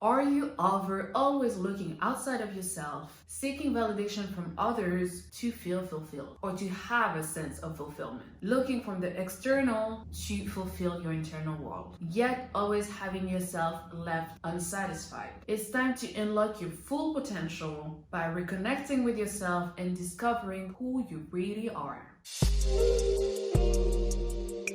Are you always looking outside of yourself, seeking validation from others to feel fulfilled or to have a sense of fulfillment? Looking from the external to fulfill your internal world, yet always having yourself left unsatisfied. It's time to unlock your full potential by reconnecting with yourself and discovering who you really are.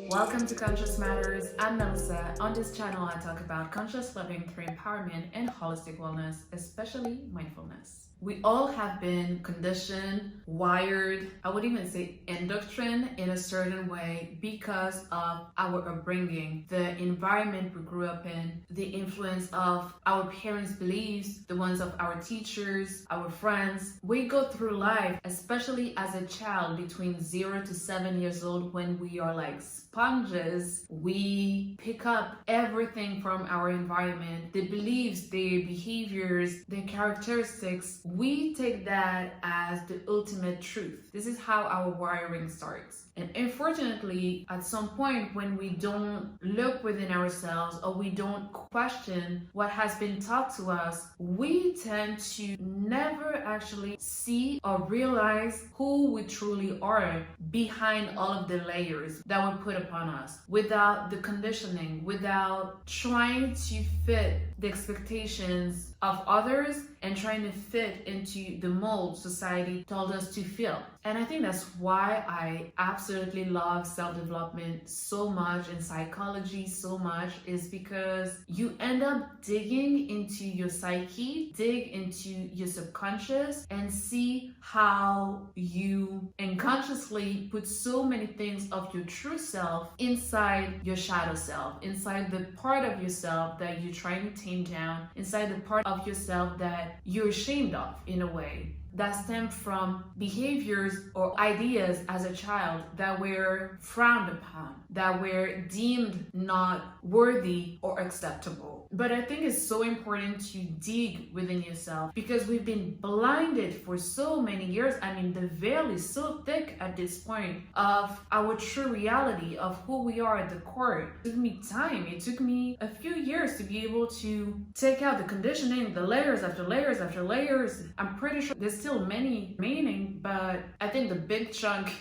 Welcome to Conscious Matters. I'm Melissa. On this channel, I talk about conscious living through empowerment and holistic wellness, especially mindfulness. We all have been conditioned, wired, I would even say indoctrined in a certain way because of our upbringing, the environment we grew up in, the influence of our parents' beliefs, the ones of our teachers, our friends. We go through life, especially as a child between 0 to 7 years old, when we are like sponges. We pick up everything from our environment, the beliefs, the behaviors, the characteristics. We take that as the ultimate truth. This is how our wiring starts. And unfortunately, at some point when we don't look within ourselves or we don't question what has been taught to us, we tend to never actually see or realize who we truly are behind all of the layers that were put upon us, without the conditioning, without trying to fit the expectations of others and trying to fit into the mold society told us to feel. And I think that's why I absolutely love self-development so much and psychology so much, is because you end up digging into your psyche, dig into your subconscious, and see how you unconsciously put so many things of your true self inside your shadow self, inside the part of yourself that you're trying to tame down, inside the part of yourself that you're ashamed of in a way, that stem from behaviors or ideas as a child that were frowned upon, that were deemed not worthy or acceptable. But I think it's so important to dig within yourself because we've been blinded for so many years. I mean, the veil is so thick at this point of our true reality of who we are at the core. It took me time. It took me a few years to be able to take out the conditioning, the layers after layers after layers. I'm pretty sure there's still many remaining, but I think the big chunk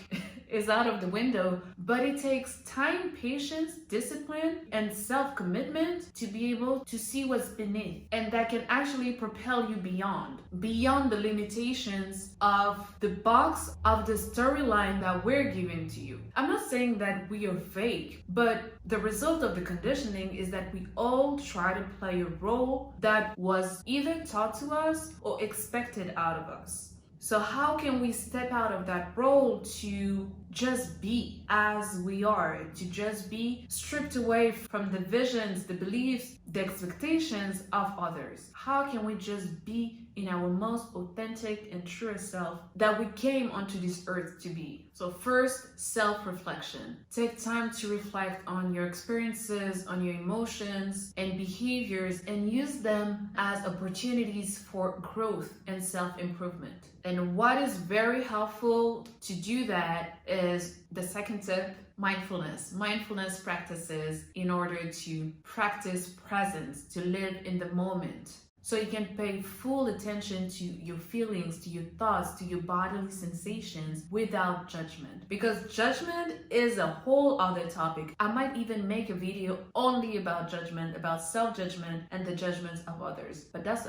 is out of the window. But it takes time, patience, discipline, and self-commitment to be able to see what's beneath, and that can actually propel you beyond the limitations of the box of the storyline that we're giving to you. I'm not saying that we are fake, but the result of the conditioning is that we all try to play a role that was either taught to us or expected out of us. So how can we step out of that role to just be as we are, to just be stripped away from the visions, the beliefs, the expectations of others? How can we just be in our most authentic and truest self that we came onto this earth to be? So first, self-reflection. Take time to reflect on your experiences, on your emotions and behaviors, and use them as opportunities for growth and self-improvement. And what is very helpful to do that is the second tip: mindfulness. Mindfulness practices in order to practice presence, to live in the moment, so you can pay full attention to your feelings, to your thoughts, to your bodily sensations without judgment. Because judgment is a whole other topic. I might even make a video only about judgment, about self-judgment and the judgments of others. But that's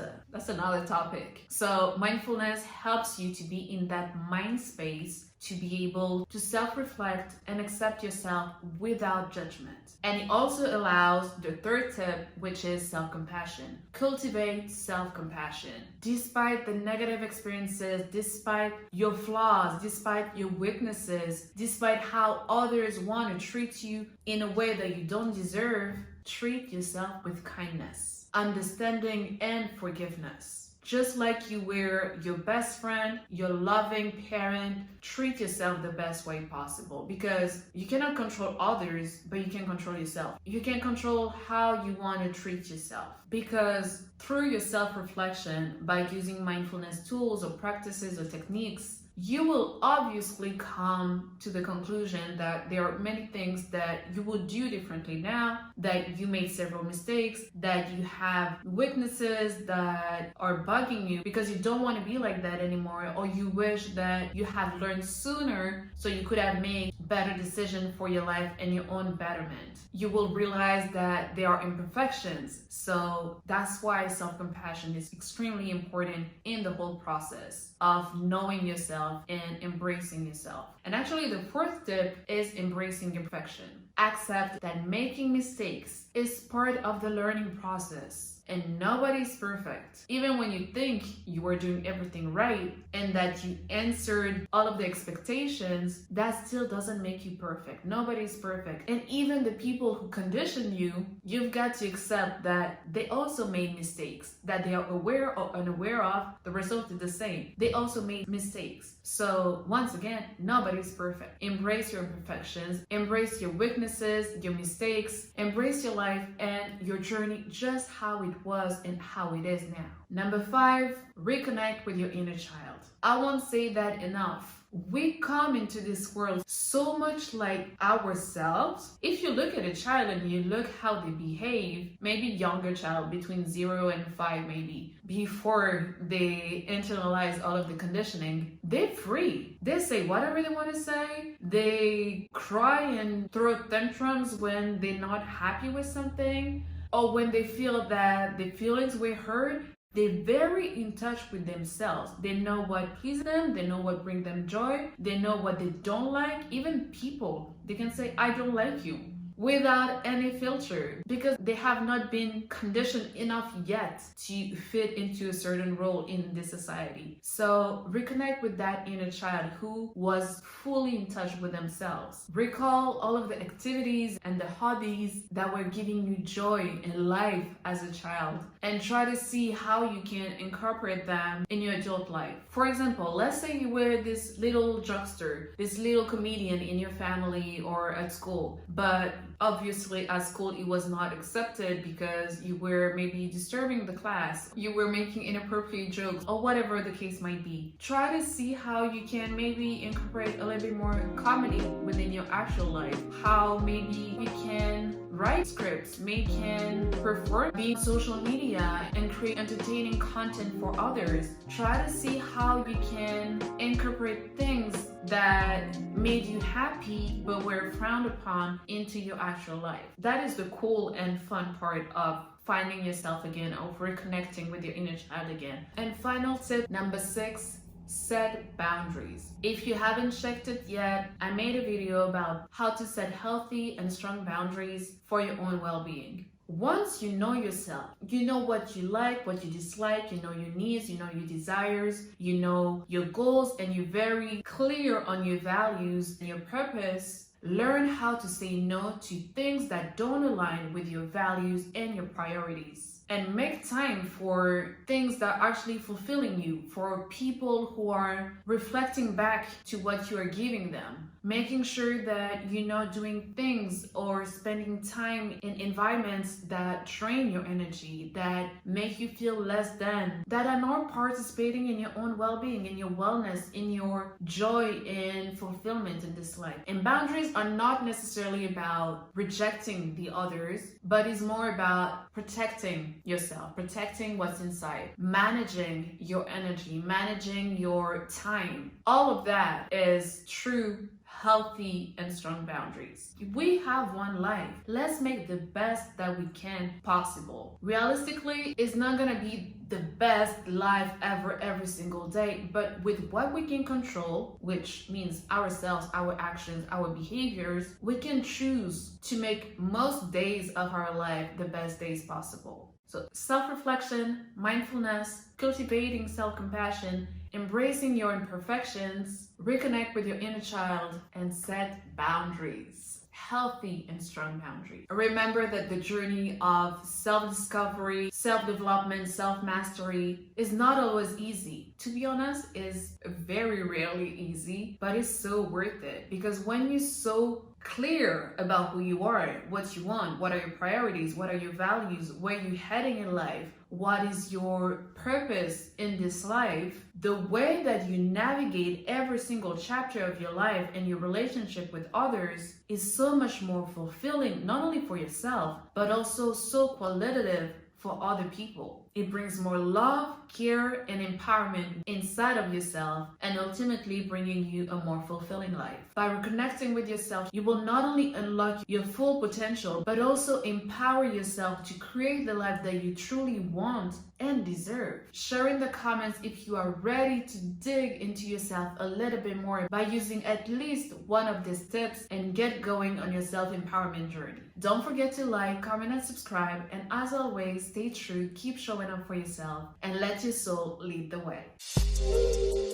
another topic. So mindfulness helps you to be in that mind space, to be able to self-reflect and accept yourself without judgment. And it also allows the third tip, which is self-compassion. Cultivate self-compassion. Despite the negative experiences, despite your flaws, despite your weaknesses, despite how others want to treat you in a way that you don't deserve, treat yourself with kindness, understanding, and forgiveness. Just like you were your best friend, your loving parent, treat yourself the best way possible, because you cannot control others, but you can control yourself. You can control how you want to treat yourself, because through your self-reflection, by using mindfulness tools or practices or techniques, you will obviously come to the conclusion that there are many things that you will do differently now, that you made several mistakes, that you have weaknesses that are bugging you because you don't want to be like that anymore, or you wish that you had learned sooner so you could have made better decisions for your life and your own betterment. You will realize that there are imperfections. So that's why self-compassion is extremely important in the whole process of knowing yourself and embracing yourself. And actually, the fourth tip is embracing imperfection. Accept that making mistakes is part of the learning process. And nobody's perfect. Even when you think you are doing everything right and that you answered all of the expectations, that still doesn't make you perfect. Nobody's perfect. And even the people who condition you, you've got to accept that they also made mistakes, that they are aware or unaware of. The result is the same. They also made mistakes. So once again, nobody's perfect. Embrace your imperfections, embrace your weaknesses, your mistakes, embrace your life and your journey just how it was and how it is now. Number 5, reconnect with your inner child. I won't say that enough. We come into this world so much like ourselves. If you look at a child and you look how they behave, maybe younger child between 0 and 5 maybe, before they internalize all of the conditioning, they're free. They say whatever they want to say. They cry and throw tantrums when they're not happy with something, or when they feel that the feelings were hurt. They're very in touch with themselves. They know what pleases them. They know what brings them joy. They know what they don't like. Even people, they can say, I don't like you, without any filter, because they have not been conditioned enough yet to fit into a certain role in this society. So reconnect with that inner child who was fully in touch with themselves. Recall all of the activities and the hobbies that were giving you joy and life as a child, and try to see how you can incorporate them in your adult life. For example, let's say you were this little jokester, this little comedian in your family or at school, but obviously at school it was not accepted because you were maybe disturbing the class, you were making inappropriate jokes, or whatever the case might be. Try to see how you can maybe incorporate a little bit more comedy within your actual life. How maybe you can write scripts, maybe can perform, be on social media and create entertaining content for others. Try to see how you can incorporate things that made you happy but were frowned upon into your actual life. That is the cool and fun part of finding yourself again, of reconnecting with your inner child again. And final tip number 6, set boundaries. If you haven't checked it yet, I made a video about how to set healthy and strong boundaries for your own well-being. Once you know yourself, you know what you like, what you dislike, you know your needs, you know your desires, you know your goals, and you're very clear on your values and your purpose. Learn how to say no to things that don't align with your values and your priorities. And make time for things that are actually fulfilling you, for people who are reflecting back to what you are giving them. Making sure that you're not doing things or spending time in environments that drain your energy, that make you feel less than, that are not participating in your own well-being, in your wellness, in your joy and fulfillment in this life. And boundaries are not necessarily about rejecting the others, but it's more about protecting yourself, protecting what's inside, managing your energy, managing your time. All of that is true, healthy and strong boundaries. We have one life. Let's make the best that we can possible. Realistically, it's not gonna be the best life ever every single day, but with what we can control, which means ourselves, our actions, our behaviors, we can choose to make most days of our life the best days possible. So self-reflection, mindfulness, cultivating self-compassion, embracing your imperfections, reconnect with your inner child, and set boundaries. Healthy and strong boundaries. Remember that the journey of self-discovery, self-development, self-mastery is not always easy. To be honest, is very rarely easy, but it's so worth it, because when you're so clear about who you are, what you want, what are your priorities, what are your values, where you're heading in life, what is your purpose in this life, the way that you navigate every single chapter of your life and your relationship with others is so much more fulfilling, not only for yourself, but also so qualitative for other people. It brings more love, care, and empowerment inside of yourself, and ultimately bringing you a more fulfilling life. By reconnecting with yourself, you will not only unlock your full potential, but also empower yourself to create the life that you truly want and deserve. Share in the comments if you are ready to dig into yourself a little bit more by using at least one of these tips and get going on your self-empowerment journey. Don't forget to like, comment, and subscribe, and as always, stay true, keep showing up for yourself, and let your soul lead the way.